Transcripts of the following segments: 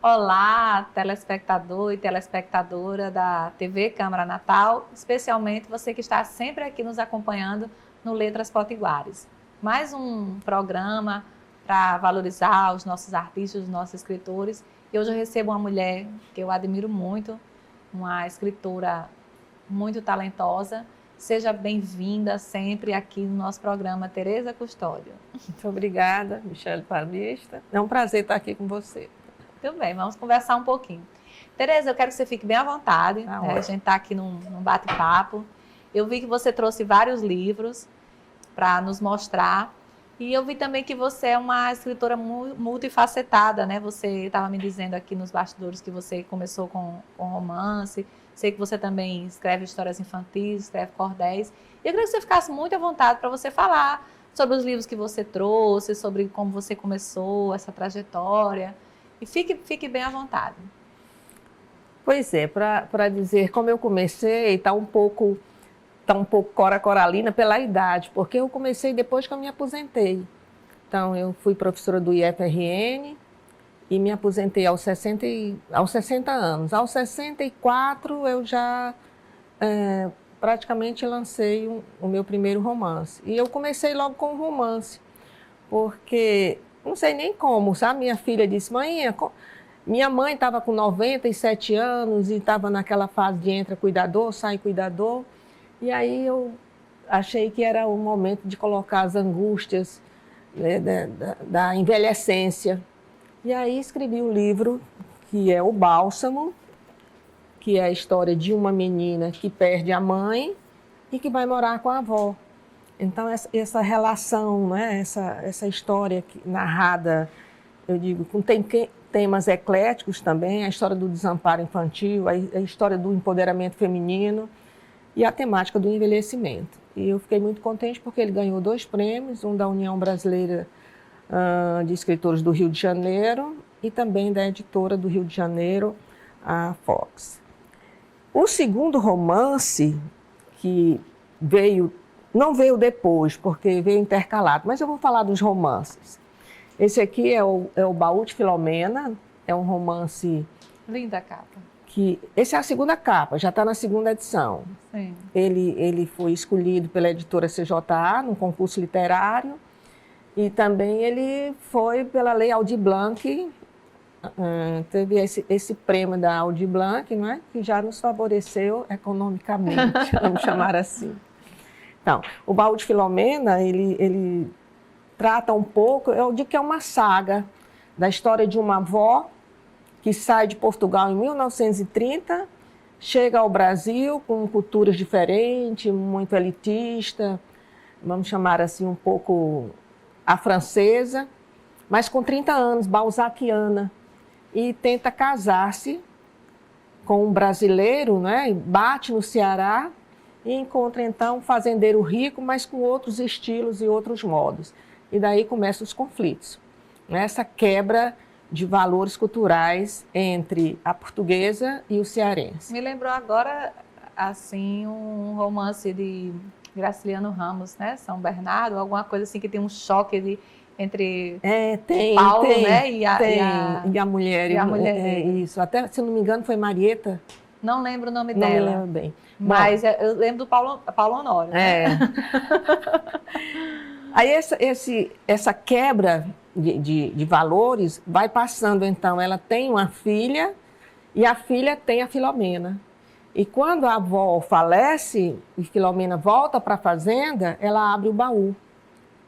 Olá, telespectador e telespectadora da TV Câmara Natal, especialmente você que está sempre aqui nos acompanhando no Letras Potiguares. Mais um programa para valorizar os nossos artistas, os nossos escritores. E hoje eu recebo uma mulher que eu admiro muito, uma escritora muito talentosa. Seja bem-vinda sempre aqui no nosso programa, Tereza Custódio. Muito obrigada, Michele Paulista. É um prazer estar aqui com você. Muito bem, vamos conversar um pouquinho. Tereza, eu quero que você fique bem à vontade. A gente está aqui num bate-papo. Eu vi que você trouxe vários livros para nos mostrar. E eu vi também que você é uma escritora multifacetada, né? Você estava me dizendo aqui nos bastidores que você começou com romance. Sei que você também escreve histórias infantis, escreve cordéis. E eu queria que você ficasse muito à vontade para você falar sobre os livros que você trouxe, sobre como você começou essa trajetória. E fique bem à vontade. Pois é, para dizer como eu comecei, está um pouco Cora Coralina pela idade, porque eu comecei depois que eu me aposentei. Então, eu fui professora do IFRN e me aposentei aos 60 anos. Aos 64, eu já praticamente lancei o meu primeiro romance. E eu comecei logo com um romance, porque não sei nem como, sabe? Minha filha disse, mãe, minha mãe estava com 97 anos e estava naquela fase de entra cuidador, sai cuidador. E aí eu achei que era o momento de colocar as angústias, né, da envelhecência. E aí escrevi um livro que é O Bálsamo, que é a história de uma menina que perde a mãe e que vai morar com a avó. Então, essa relação, né, essa história narrada, eu digo, com temas ecléticos também, a história do desamparo infantil, a história do empoderamento feminino e a temática do envelhecimento. E eu fiquei muito contente porque ele ganhou 2 prêmios, um da União Brasileira de Escritores do Rio de Janeiro e também da editora do Rio de Janeiro, a Fox. O segundo romance, que não veio depois, porque veio intercalado, mas eu vou falar dos romances. Esse aqui é o Baú de Filomena, é um romance... Linda capa. Essa é a segunda capa, já está na segunda edição. Sim. Ele foi escolhido pela editora CJA, num concurso literário, e também ele foi pela Lei Aldir Blanc, teve esse prêmio da Aldir Blanc, não é? Que já nos favoreceu economicamente, vamos chamar assim. Então, o Baú de Filomena, ele trata um pouco, eu digo que é uma saga da história de uma avó que sai de Portugal em 1930, chega ao Brasil com culturas diferentes, muito elitista, vamos chamar assim um pouco a francesa, mas com 30 anos, balzaquiana, e tenta casar-se com um brasileiro, né? Bate no Ceará e encontra então um fazendeiro rico, mas com outros estilos e outros modos. E daí começam os conflitos. Essa quebra de valores culturais entre a portuguesa e o cearense. Me lembrou agora, assim, um romance de Graciliano Ramos, né? São Bernardo, alguma coisa assim que tem um choque entre Paulo, né? E a mulher. E a mulher. Isso. Até, se não me engano, foi Marieta. Não lembro o nome dela. Não me lembro bem. Mas eu lembro do Paulo Honório. Né? Aí essa quebra de valores vai passando, então, ela tem uma filha e a filha tem a Filomena. E quando a avó falece e Filomena volta para a fazenda, ela abre o baú.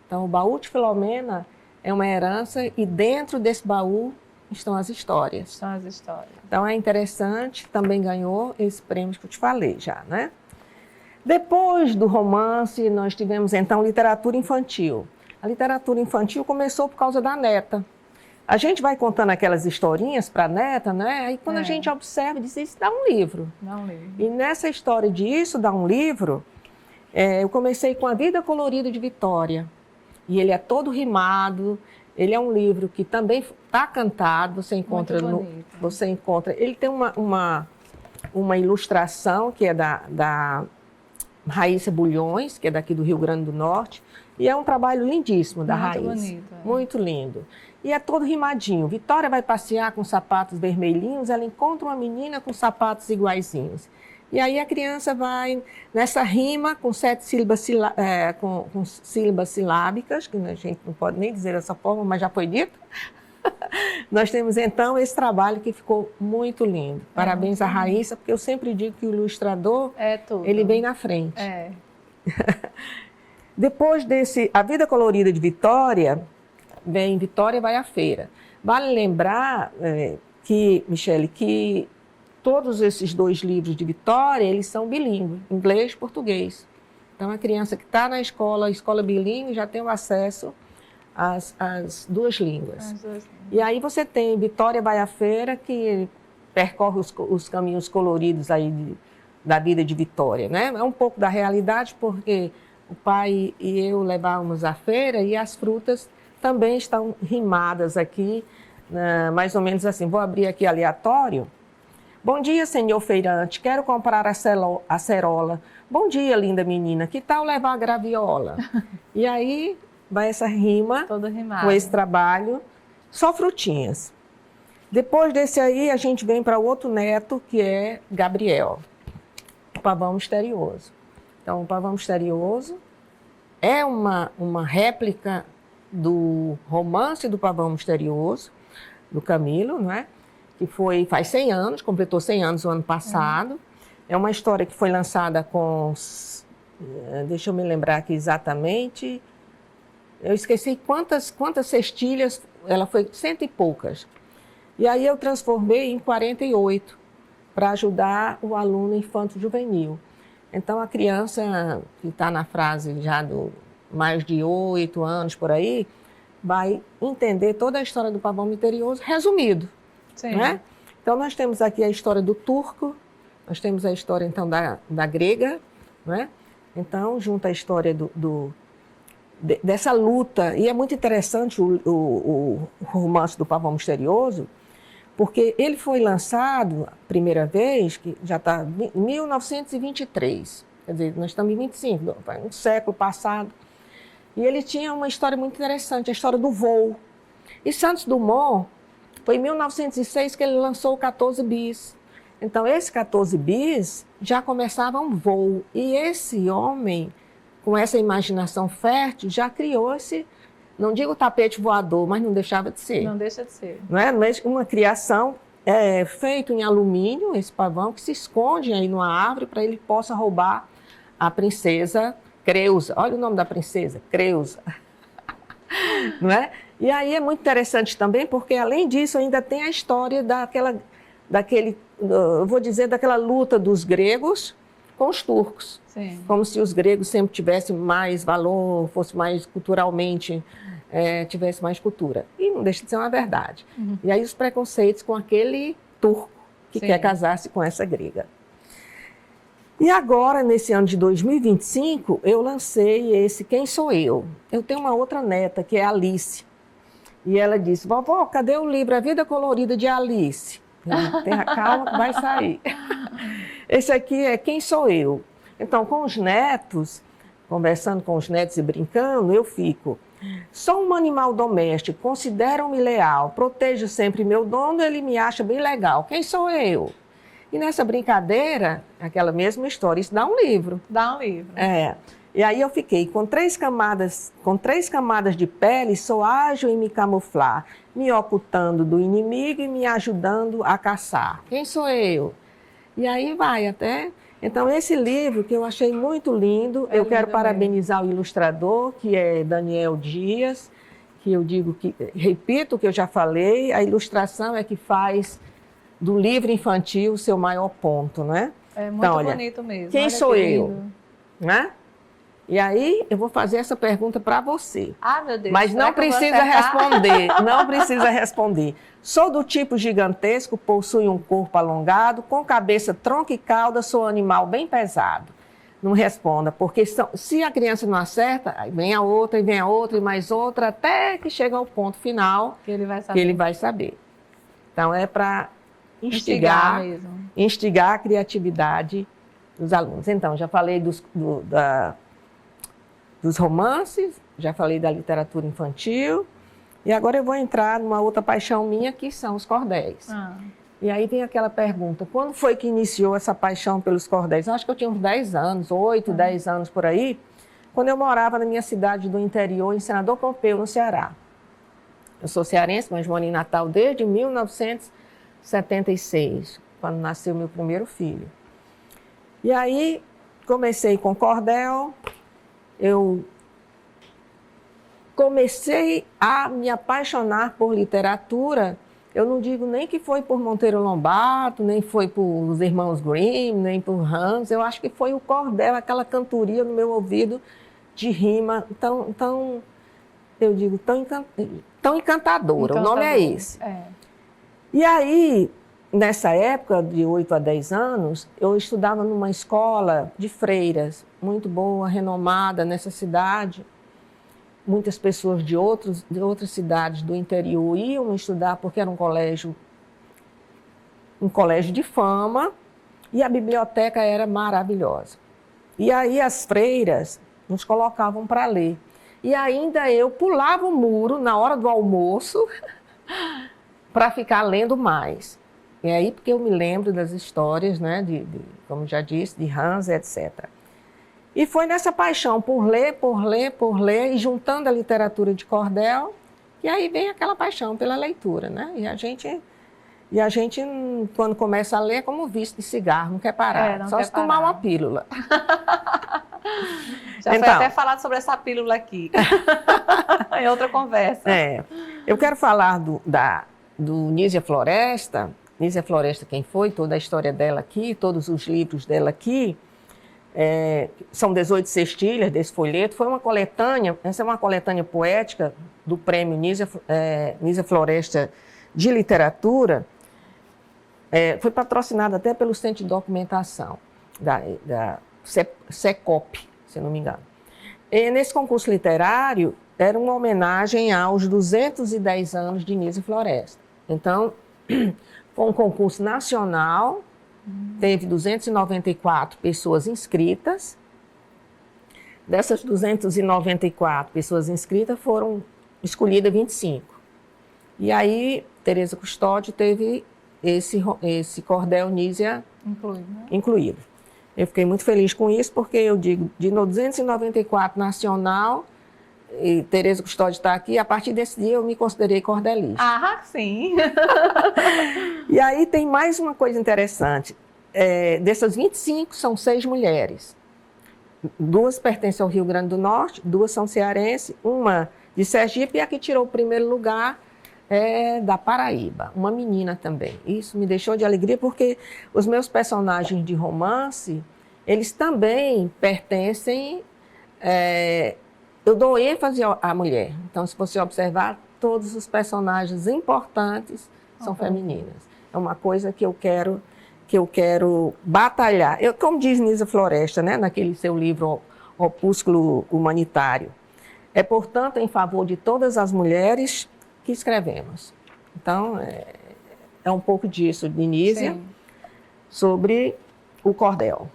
Então, o Baú de Filomena é uma herança e dentro desse baú estão as histórias. São as histórias. Então, é interessante, também ganhou esse prêmio que eu te falei já, né? Depois do romance, nós tivemos, então, literatura infantil. A literatura infantil começou por causa da neta. A gente vai contando aquelas historinhas para a neta, né? Aí, quando a gente observa, diz, isso dá um livro. Dá um livro. E nessa história de isso dá um livro, eu comecei com A Vida Colorida de Vitória. E ele é todo rimado, ele é um livro que também está cantado, você encontra, ele tem uma ilustração que é da Raíssa Bulhões, que é daqui do Rio Grande do Norte, E é um trabalho lindíssimo da Raíssa. Muito bonito. Muito lindo. E é todo rimadinho. Vitória vai passear com sapatos vermelhinhos, ela encontra uma menina com sapatos iguaizinhos. E aí a criança vai nessa rima com 7 sílabas, com sílabas silábicas, que a gente não pode nem dizer dessa forma, mas já foi dito. Nós temos então esse trabalho que ficou muito lindo. Parabéns à Raíssa, porque eu sempre digo que o ilustrador, ele vem na frente. É. Depois desse A Vida Colorida de Vitória, vem Vitória vai à feira. Vale lembrar Michele, que todos esses 2 livros de Vitória, eles são bilíngues, inglês e português. Então, a criança que está na escola bilíngue, já tem o acesso às 2 línguas. E aí você tem Vitória vai à feira, que percorre os caminhos coloridos aí da vida de Vitória, né? É um pouco da realidade, porque o pai e eu levávamos à feira e as frutas também estão rimadas aqui, mais ou menos assim. Vou abrir aqui aleatório. Bom dia, senhor feirante, quero comprar acerola. Bom dia, linda menina, que tal levar a graviola? E aí vai essa rima com esse trabalho, só frutinhas. Depois desse aí, a gente vem para o outro neto, que é Gabriel, o Pavão Misterioso. Então, o Pavão Misterioso é uma réplica do romance do Pavão Misterioso, do Camilo, não é? Que faz 100 anos, completou 100 anos o ano passado. É uma história que foi lançada com, deixa eu me lembrar aqui exatamente, eu esqueci quantas cestilhas, ela foi 100 e poucas. E aí eu transformei em 48, para ajudar o aluno infanto-juvenil. Então, a criança que está na fase já do mais de 8 anos, por aí, vai entender toda a história do Pavão Misterioso, resumido. Sim. Né? Então, nós temos aqui a história do turco, nós temos a história, então, da grega, né? Então, junto à história dessa luta, e é muito interessante o romance do Pavão Misterioso, porque ele foi lançado a primeira vez, que já está em 1923, quer dizer, nós estamos em 25, um século passado, e ele tinha uma história muito interessante, a história do voo. E Santos Dumont, foi em 1906 que ele lançou o 14 bis. Então, esse 14 bis já começava um voo. E esse homem, com essa imaginação fértil, já criou esse, não digo tapete voador, mas não deixava de ser. Não deixa de ser. Não é? Uma criação feita em alumínio, esse pavão, que se esconde aí numa árvore para ele possa roubar a princesa Creusa. Olha o nome da princesa, Creusa. Não é? E aí é muito interessante também, porque além disso ainda tem a história eu vou dizer, daquela luta dos gregos com os turcos. Sim. Como se os gregos sempre tivessem mais valor, fosse mais culturalmente, tivesse mais cultura. E não deixa de ser uma verdade. Uhum. E aí os preconceitos com aquele turco que quer casar-se com essa grega. E agora, nesse ano de 2025, eu lancei esse Quem Sou Eu? Eu tenho uma outra neta, que é a Alice. E ela disse, vovó, cadê o livro A Vida Colorida de Alice? Tenha calma que vai sair. Esse aqui é Quem Sou Eu? Então, com os netos, conversando com os netos e brincando, eu fico. Sou um animal doméstico, considero-me leal, protejo sempre meu dono, ele me acha bem legal. Quem sou eu? E nessa brincadeira, aquela mesma história, isso dá um livro. Dá um livro. E aí eu fiquei com 3 camadas de pele, sou ágil em me camuflar, me ocultando do inimigo e me ajudando a caçar. Quem sou eu? E aí vai até... Então, esse livro que eu achei muito lindo, eu quero parabenizar o ilustrador, que é Daniel Dias, que eu digo que, repito o que eu já falei, a ilustração é que faz do livro infantil o seu maior ponto, não é? É muito então, olha, bonito mesmo. Quem sou eu? Né? E aí, eu vou fazer essa pergunta para você. Ah, meu Deus. Mas não precisa responder, não precisa responder. Sou do tipo gigantesco, possuo um corpo alongado, com cabeça, tronco e cauda, sou um animal bem pesado. Não responda, porque se a criança não acerta, aí vem a outra, e vem a outra, e mais outra, até que chega ao ponto final que ele vai saber. Então, é para instigar a criatividade dos alunos. Então, já falei dos romances, já falei da literatura infantil, e agora eu vou entrar numa outra paixão minha, que são os cordéis. E aí vem aquela pergunta, quando foi que iniciou essa paixão pelos cordéis? Eu acho que eu tinha uns 10 anos, 8, 10 anos por aí, quando eu morava na minha cidade do interior, em Senador Pompeu, no Ceará. Eu sou cearense, mas moro em Natal desde 1976, quando nasceu meu primeiro filho. E aí comecei com cordel, eu comecei a me apaixonar por literatura. Eu não digo nem que foi por Monteiro Lobato, nem foi por os irmãos Grimm, nem por Hans. Eu acho que foi o cordel, aquela cantoria no meu ouvido de rima tão eu digo, tão encantadora. O nome é esse. E aí, nessa época, de 8 a 10 anos, eu estudava numa escola de freiras, muito boa, renomada nessa cidade. Muitas pessoas de outras cidades do interior iam estudar porque era um colégio de fama e a biblioteca era maravilhosa. E aí as freiras nos colocavam para ler. E ainda eu pulava o muro na hora do almoço para ficar lendo mais. E aí porque eu me lembro das histórias, né, como já disse, de Hans, etc. E foi nessa paixão por ler, e juntando a literatura de cordel, e aí vem aquela paixão pela leitura, né? E a gente, quando começa a ler, é como vício de cigarro, não quer parar, só se tomar uma pílula. Já foi até falado sobre essa pílula aqui, em outra conversa. Eu quero falar do Nísia Floresta. Nísia Floresta, quem foi, toda a história dela aqui, todos os livros dela aqui. São 18 cestilhas desse folheto. Foi uma coletânea, essa é uma coletânea poética do prêmio Nísia Floresta de Literatura. Foi patrocinada até pelo Centro de Documentação da SECOP, se não me engano. E nesse concurso literário, era uma homenagem aos 210 anos de Nísia Floresta. Então, foi um concurso nacional. Teve 294 pessoas inscritas. Dessas 294 pessoas inscritas, foram escolhidas 25. E aí, Tereza Custódio teve esse cordel Nísia incluído. Eu fiquei muito feliz com isso, porque eu digo, de 294 nacional, e Tereza Custódio está aqui, a partir desse dia eu me considerei cordelista. Sim! E aí tem mais uma coisa interessante. Dessas 25, são 6 mulheres. 2 pertencem ao Rio Grande do Norte, 2 são cearenses, uma de Sergipe, e a que tirou o primeiro lugar é da Paraíba, uma menina também. Isso me deixou de alegria, porque os meus personagens de romance, eles também pertencem... eu dou ênfase à mulher. Então, se você observar, todos os personagens importantes são femininas. É uma coisa que eu quero batalhar. Como diz Nísia Floresta, né, naquele seu livro Opúsculo Humanitário, é, portanto, em favor de todas as mulheres que escrevemos. Então, é um pouco disso de Nísia, sobre o cordel.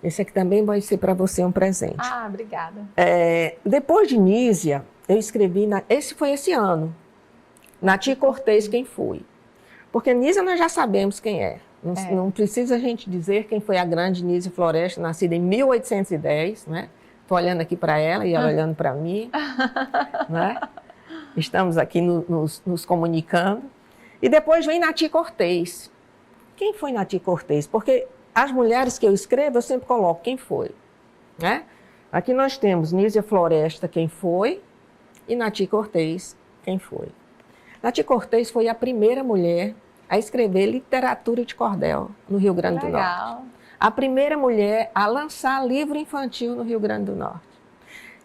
Esse aqui também vai ser para você um presente. Obrigada. Depois de Nísia, eu escrevi, esse foi esse ano, Nati Cortês, quem foi. Porque Nísia nós já sabemos quem é. Não precisa a gente dizer quem foi a grande Nísia Floresta, nascida em 1810, né? Estou olhando aqui para ela e ela olhando para mim. Né? Estamos aqui nos comunicando. E depois vem Nati Cortês. Quem foi Nati Cortês? Porque as mulheres que eu escrevo, eu sempre coloco quem foi. Né? Aqui nós temos Nísia Floresta, quem foi, e Nati Cortês, quem foi. Nati Cortês foi a primeira mulher a escrever literatura de cordel no Rio Grande do Norte. A primeira mulher a lançar livro infantil no Rio Grande do Norte.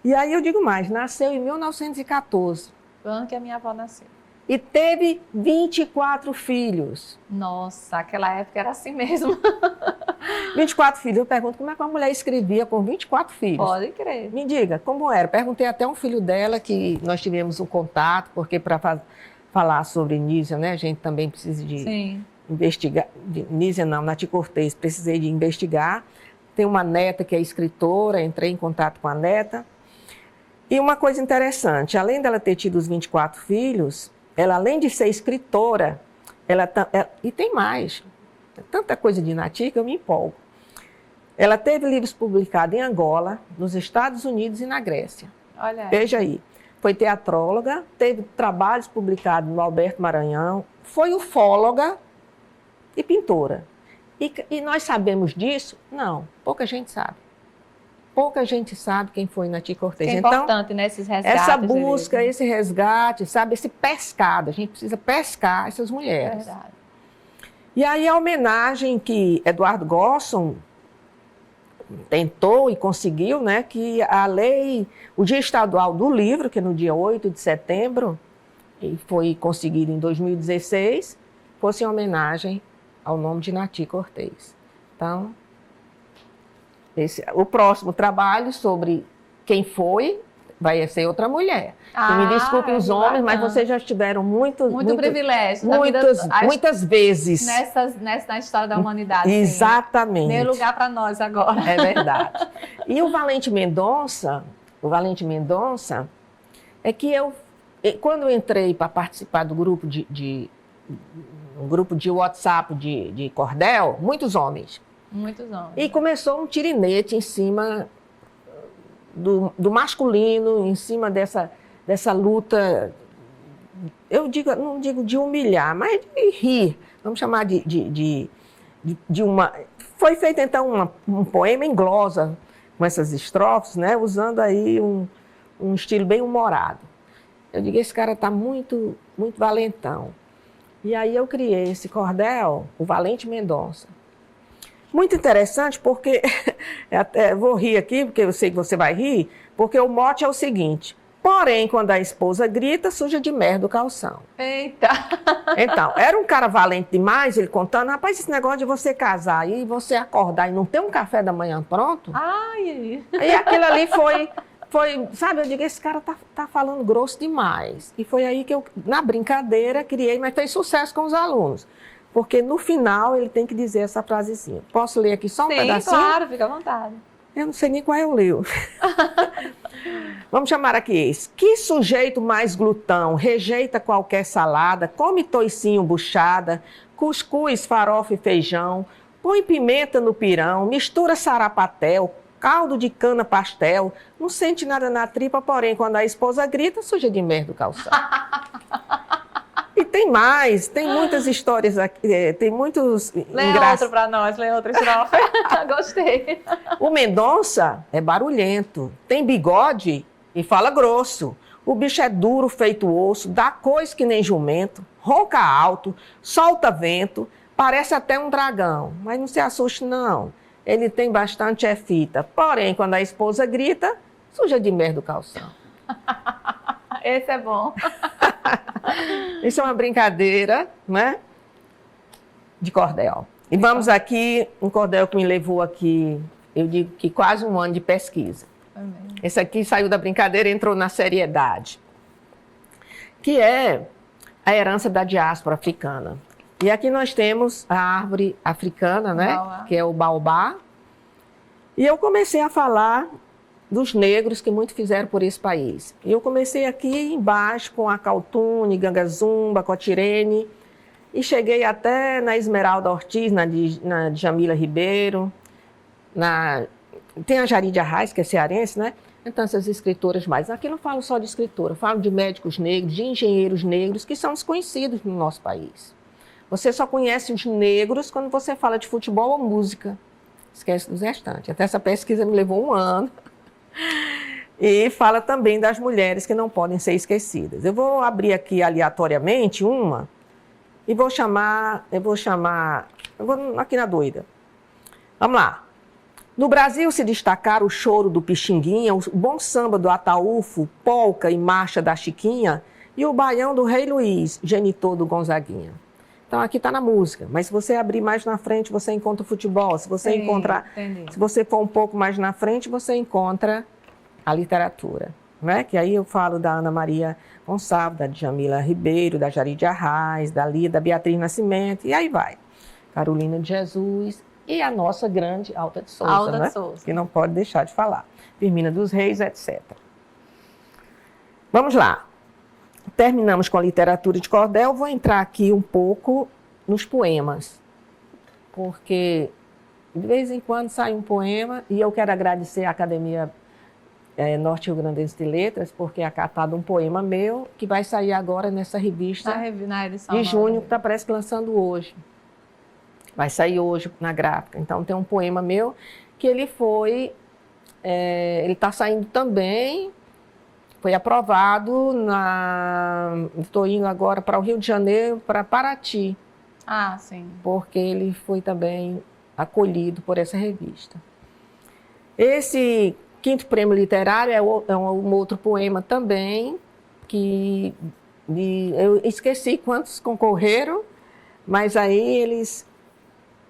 E aí eu digo mais, nasceu em 1914. O ano que a minha avó nasceu. E teve 24 filhos. Nossa, aquela época era assim mesmo. 24 filhos. Eu pergunto, como é que uma mulher escrevia com 24 filhos? Pode crer. Me diga, como era? Perguntei até um filho dela, que nós tivemos um contato, porque para falar sobre Nísia, né, a gente também precisa de investigar. Nísia não, Nati Cortês, precisei de investigar. Tenho uma neta que é escritora, entrei em contato com a neta. E uma coisa interessante, além dela ter tido os 24 filhos, ela, além de ser escritora, e tem mais, tanta coisa de Nati que eu me empolgo. Ela teve livros publicados em Angola, nos Estados Unidos e na Grécia. Olha aí. Veja aí. Foi teatróloga, teve trabalhos publicados no Alberto Maranhão, foi ufóloga e pintora. E nós sabemos disso? Não, pouca gente sabe. Pouca gente sabe quem foi Nati Cortez. Que é importante, né, esses resgates. Essa busca, esse resgate, sabe, esse pescado. A gente precisa pescar essas mulheres. Verdade. E aí a homenagem que Eduardo Gosson tentou e conseguiu, né, que a lei, o Dia Estadual do Livro, que é no dia 8 de setembro, e foi conseguido em 2016, fosse em homenagem ao nome de Nati Cortez. Então, o próximo trabalho sobre quem foi vai ser outra mulher. E me desculpem os homens, mas vocês já tiveram muito privilégio. Muitas vezes. Na história da humanidade. Exatamente. Nem lugar para nós agora. É verdade. E o Valente Mendonça, é que quando eu entrei para participar do grupo um grupo de WhatsApp de cordel, muitos homens. Muitos homens. E começou um tirinete em cima do masculino, em cima dessa luta, não digo de humilhar, mas de rir. Vamos chamar de uma... Foi feito, então, um poema em glosa, com essas estrofes, né, usando aí um estilo bem humorado. Eu digo, esse cara está muito, muito valentão. E aí eu criei esse cordel, o Valente Mendonça. Muito interessante, porque, vou rir aqui, porque eu sei que você vai rir, porque o mote é o seguinte: porém, quando a esposa grita, suja de merda o calção. Eita! Então, era um cara valente demais, ele contando, rapaz, esse negócio de você casar e você acordar e não ter um café da manhã pronto. Ai! E aquilo ali foi, sabe, eu digo, esse cara tá falando grosso demais. E foi aí que eu, na brincadeira, criei, mas fez sucesso com os alunos. Porque no final ele tem que dizer essa frasezinha. Posso ler aqui só um pedacinho? Sim, claro, fica à vontade. Eu não sei nem qual eu leio. Vamos chamar aqui esse. Que sujeito mais glutão, rejeita qualquer salada, come toicinho buchada, cuscuz, farofa e feijão, põe pimenta no pirão, mistura sarapatel, caldo de cana pastel, não sente nada na tripa, porém quando a esposa grita, suja de merda o calção. E tem mais, tem muitas histórias aqui, tem muitos... Lê outro para nós, lê outra estrofe. Gostei. O Mendonça é barulhento, tem bigode e fala grosso. O bicho é duro, feito osso, dá coisa que nem jumento, ronca alto, solta vento, parece até um dragão. Mas não se assuste não, ele tem bastante fita. Porém, quando a esposa grita, suja de merda o calção. Esse é bom. Isso é uma brincadeira, né? De cordel. E vamos aqui, um cordel que me levou aqui, eu digo que quase um ano de pesquisa. Amém. Esse aqui saiu da brincadeira e entrou na seriedade. Que é a herança da diáspora africana. E aqui nós temos a árvore africana, né? Baobá. Que é o baobá. E eu comecei a falar dos negros que muito fizeram por esse país. E eu comecei aqui embaixo com a Caltune, Gangazumba, Cotirene, e cheguei até na Esmeralda Ortiz, na Djamila Ribeiro, tem a Jari de Arraes, que é cearense, né? Então, essas escritoras mais. Aqui eu não falo só de escritora, eu falo de médicos negros, de engenheiros negros, que são desconhecidos no nosso país. Você só conhece os negros quando você fala de futebol ou música. Esquece dos restantes. Até essa pesquisa me levou um ano. E fala também das mulheres que não podem ser esquecidas. Eu vou abrir aqui aleatoriamente uma e vou aqui na doida. Vamos lá. No Brasil se destacaram o choro do Pixinguinha, o bom samba do Ataúfo, polca e marcha da Chiquinha e o baião do Rei Luiz, genitor do Gonzaguinha. Então aqui está na música, mas se você abrir mais na frente, você encontra o futebol. Se você se você for um pouco mais na frente, você encontra a literatura, né? Que aí eu falo da Ana Maria Gonçalves, da Djamila Ribeiro, da Jari de Arraes, da Lida Beatriz Nascimento, e aí vai. Carolina de Jesus e a nossa grande Alta de Souza, Alta né? de Souza. Que não pode deixar de falar. Firmina dos Reis, etc. Vamos lá. Terminamos com a literatura de cordel. Vou entrar aqui um pouco nos poemas, porque de vez em quando sai um poema e eu quero agradecer à Academia Norte-Rio-Grandense de Letras, porque é acatado um poema meu que vai sair agora nessa revista Na edição de junho, nova. que está parece que lançando hoje. Vai sair hoje na gráfica. Então tem um poema meu que ele foi, ele está saindo também, foi aprovado estou indo agora para o Rio de Janeiro, para Paraty. Ah, sim. Porque ele foi também acolhido por essa revista. Esse quinto prêmio literário é um outro poema também, que eu esqueci quantos concorreram, mas aí eles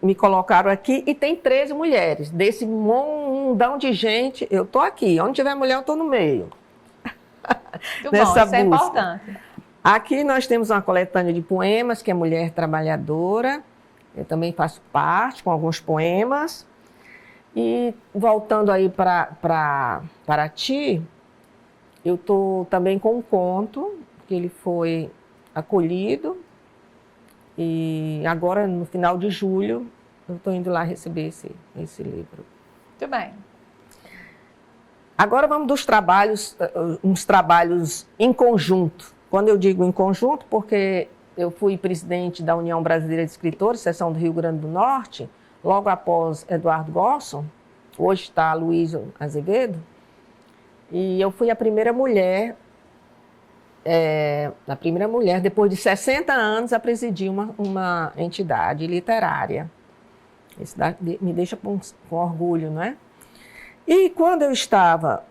me colocaram aqui e tem 13 mulheres. Desse mundão de gente, eu estou aqui. Onde tiver mulher, eu estou no meio. Muito bom, isso é importante. Aqui nós temos uma coletânea de poemas, que é Mulher Trabalhadora. Eu também faço parte com alguns poemas. E voltando aí para Paraty, eu estou também com um conto, que ele foi acolhido. E agora, no final de julho, eu estou indo lá receber esse livro. Muito bem. Agora vamos dos trabalhos, uns trabalhos em conjunto. Quando eu digo em conjunto, porque eu fui presidente da União Brasileira de Escritores, seção do Rio Grande do Norte, logo após Eduardo Gosson, hoje está Luísa Azevedo, e eu fui a primeira mulher, depois de 60 anos, a presidir uma entidade literária. Isso me deixa com orgulho, não é? E quando eu estava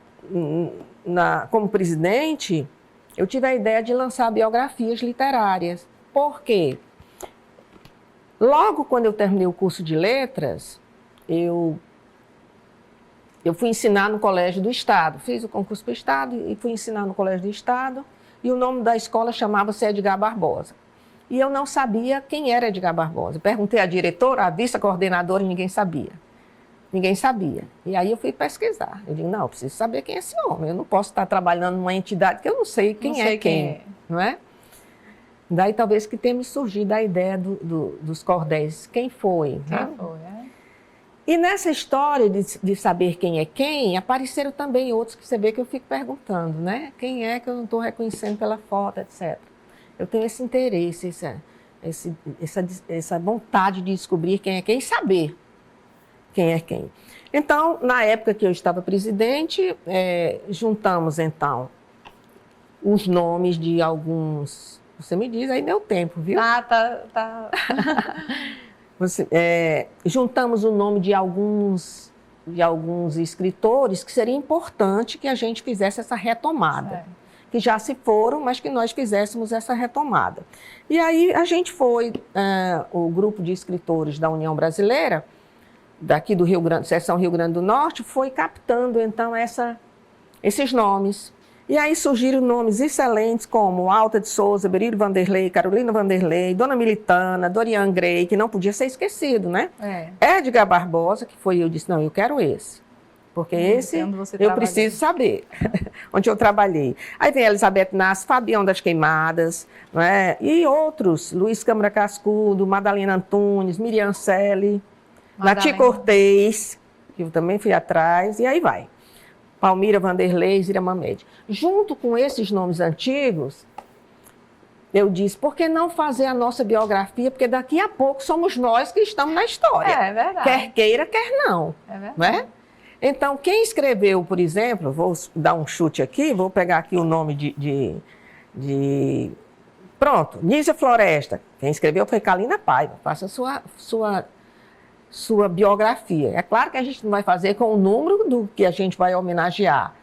como presidente, eu tive a ideia de lançar biografias literárias. Por quê? Logo quando eu terminei o curso de letras, eu fui ensinar no Colégio do Estado. Fiz o concurso para o Estado e fui ensinar no Colégio do Estado. E o nome da escola chamava-se Edgar Barbosa. E eu não sabia quem era Edgar Barbosa. Perguntei à diretora, à vice-coordenadora, e ninguém sabia. Ninguém sabia. E aí eu fui pesquisar. Eu digo, não, eu preciso saber quem é esse homem. Eu não posso estar trabalhando numa entidade que eu não sei quem é quem. Não é? Daí talvez que tenha me surgido a ideia dos cordéis. Quem foi? Quem foi, E nessa história de saber quem é quem, apareceram também outros que você vê que eu fico perguntando, né? Quem é que eu não estou reconhecendo pela foto, etc. Eu tenho esse interesse, essa vontade de descobrir quem é quem e saber quem é quem. Então, na época que eu estava presidente, juntamos, então, os nomes de alguns... Você me diz, aí deu tempo, viu? Tá. Juntamos o nome de alguns escritores que seria importante que a gente fizesse essa retomada. Certo. Que já se foram, mas que nós fizéssemos essa retomada. E aí a gente foi, o grupo de escritores da União Brasileira, daqui do seção Rio Grande do Norte, foi captando, então, esses nomes. E aí surgiram nomes excelentes como Alta de Souza, Berílio Vanderlei, Carolina Vanderlei, Dona Militana, Dorian Gray, que não podia ser esquecido, né? Edgar Barbosa, que foi eu disse, não, eu quero esse. Porque esse eu preciso saber, onde eu trabalhei. Aí vem Elizabeth Nassi, Fabião das Queimadas, não é? E outros, Luiz Câmara Cascudo, Madalena Antunes, Miriam Selle, Nati Cortez, que eu também fui atrás, e aí vai. Palmira Vanderlei, Zira Mamed. Junto com esses nomes antigos, eu disse, por que não fazer a nossa biografia? Porque daqui a pouco somos nós que estamos na história. É verdade. Quer queira, quer não. É verdade. Não é? Então, quem escreveu, por exemplo, vou dar um chute aqui, vou pegar aqui o nome Pronto, Nízia Floresta. Quem escreveu foi Kalina Paiva. Faça a sua biografia. É claro que a gente não vai fazer com o número do que a gente vai homenagear.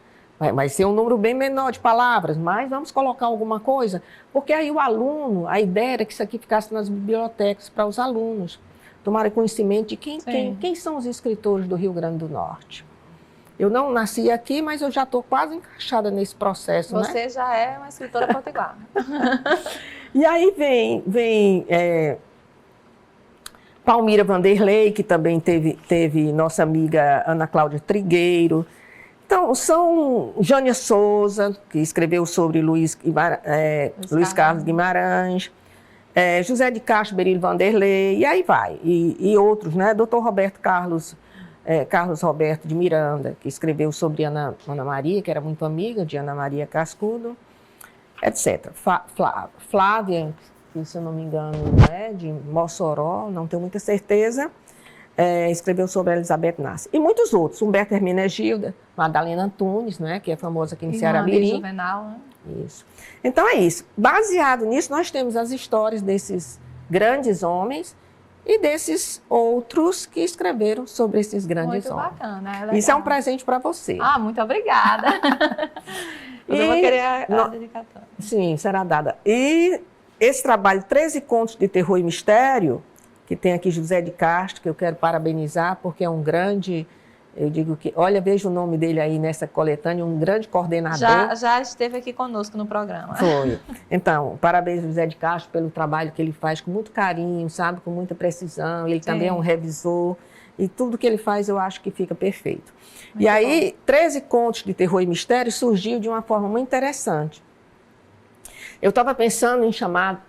Vai ser um número bem menor de palavras, mas vamos colocar alguma coisa, porque aí o aluno, a ideia era que isso aqui ficasse nas bibliotecas para os alunos tomarem conhecimento de quem são os escritores do Rio Grande do Norte. Eu não nasci aqui, mas eu já estou quase encaixada nesse processo. Você, né? Já é uma escritora potiguar. E aí vem Palmira Vanderlei, que também teve nossa amiga Ana Cláudia Trigueiro. Então, são Jânia Souza, que escreveu sobre Luiz Carlos Guimarães, José de Castro, Berilo Vanderlei, e aí vai. E outros, né? Dr. Roberto Carlos Roberto de Miranda, que escreveu sobre Ana Maria, que era muito amiga de Ana Maria Cascudo, etc. Flávia, que, se eu não me engano, de Mossoró, não tenho muita certeza, escreveu sobre Elizabeth Nassi. E muitos outros, Humberto Hermenegilda, Madalena Antunes, né, que é famosa aqui no Ceará Mirim. Juvenal, né? Isso. Então é isso. Baseado nisso, nós temos as histórias desses grandes homens e desses outros que escreveram sobre esses grandes homens. Muito bacana. Isso é um presente para você. Ah, muito obrigada. Eu vou querer a dedicatória. Sim, será dada. E esse trabalho, 13 Contos de Terror e Mistério, que tem aqui José de Castro, que eu quero parabenizar, porque é um grande, eu digo que, olha, veja o nome dele aí nessa coletânea, um grande coordenador. Já esteve aqui conosco no programa. Foi. Então, parabéns, José de Castro, pelo trabalho que ele faz com muito carinho, sabe, com muita precisão. Ele também é um revisor, e tudo que ele faz eu acho que fica perfeito. Muito e aí, 13 Contos de Terror e Mistério surgiu de uma forma muito interessante. Eu estava pensando em chamar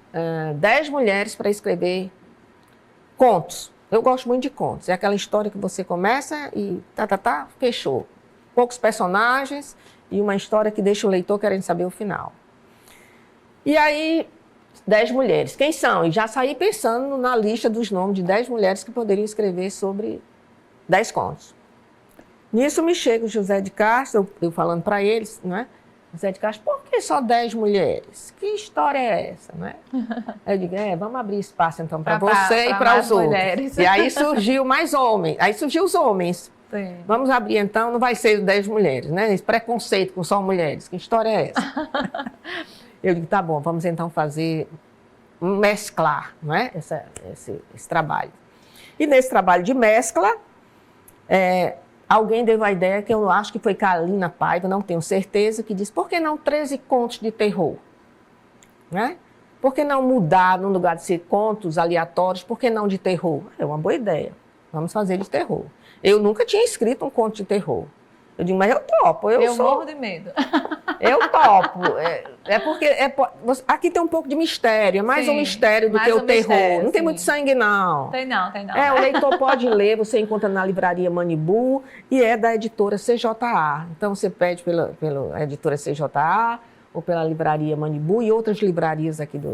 10 mulheres para escrever contos. Eu gosto muito de contos. É aquela história que você começa e fechou. Poucos personagens e uma história que deixa o leitor querendo saber o final. E aí, 10 mulheres. Quem são? E já saí pensando na lista dos nomes de 10 mulheres que poderiam escrever sobre 10 contos. Nisso me chega o José de Castro, eu falando para eles, não é? José de Castro, por que só 10 mulheres? Que história é essa, né? Eu digo, vamos abrir espaço então para você e para os outros. Mulheres. E aí surgiu mais homens, aí surgiu os homens. Sim. Vamos abrir então, não vai ser 10 mulheres, né? Esse preconceito com só mulheres, que história é essa? Eu digo, tá bom, vamos então mesclar, não é? Esse trabalho. E nesse trabalho de mescla, alguém deu a ideia, que eu acho que foi Carolina Paiva, não tenho certeza, que disse, por que não 13 contos de terror? Né? Por que não mudar, no lugar de ser contos aleatórios, por que não de terror? É uma boa ideia, vamos fazer de terror. Eu nunca tinha escrito um conto de terror. Eu digo, mas eu topo. Eu morro de medo. Eu topo. Porque aqui tem um pouco de mistério, é mais um mistério do que o terror. Mistério, não tem muito sangue, não. Tem não. O leitor pode ler, você encontra na livraria Manibu e é da editora CJA. Então você pede pela editora CJA ou pela livraria Manibu e outras livrarias aqui do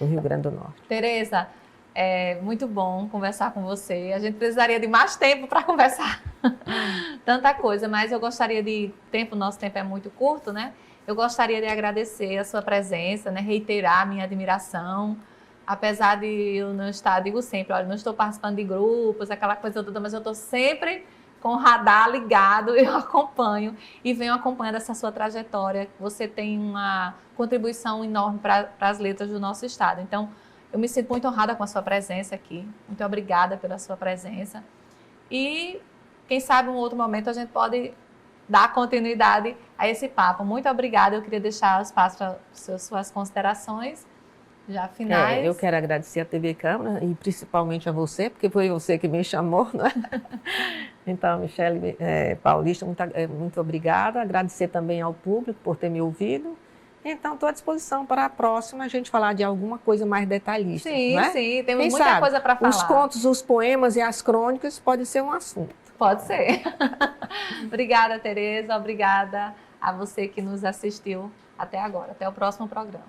Rio Grande do Norte. Tereza, é muito bom conversar com você. A gente precisaria de mais tempo para conversar. Tanta coisa, mas eu gostaria nosso tempo é muito curto, né? Eu gostaria de agradecer a sua presença, né? Reiterar a minha admiração. Apesar de eu não estar, digo sempre, olha, não estou participando de grupos, aquela coisa toda, mas eu estou sempre com o radar ligado, eu acompanho e venho acompanhando essa sua trajetória. Você tem uma contribuição enorme para as letras do nosso estado. Então, eu me sinto muito honrada com a sua presença aqui. Muito obrigada pela sua presença. E, quem sabe, um outro momento a gente pode dar continuidade a esse papo. Muito obrigada. Eu queria deixar o espaço para suas considerações já finais. Eu quero agradecer a TV Câmara e principalmente a você, porque foi você que me chamou, né? Então, Michele Paulista, muito obrigada. Agradecer também ao público por ter me ouvido. Então, estou à disposição para a próxima a gente falar de alguma coisa mais detalhista. Sim, né? Sim, temos muita coisa para falar. Os contos, os poemas e as crônicas pode ser um assunto. Pode ser. Obrigada, Tereza. Obrigada a você que nos assistiu até agora. Até o próximo programa.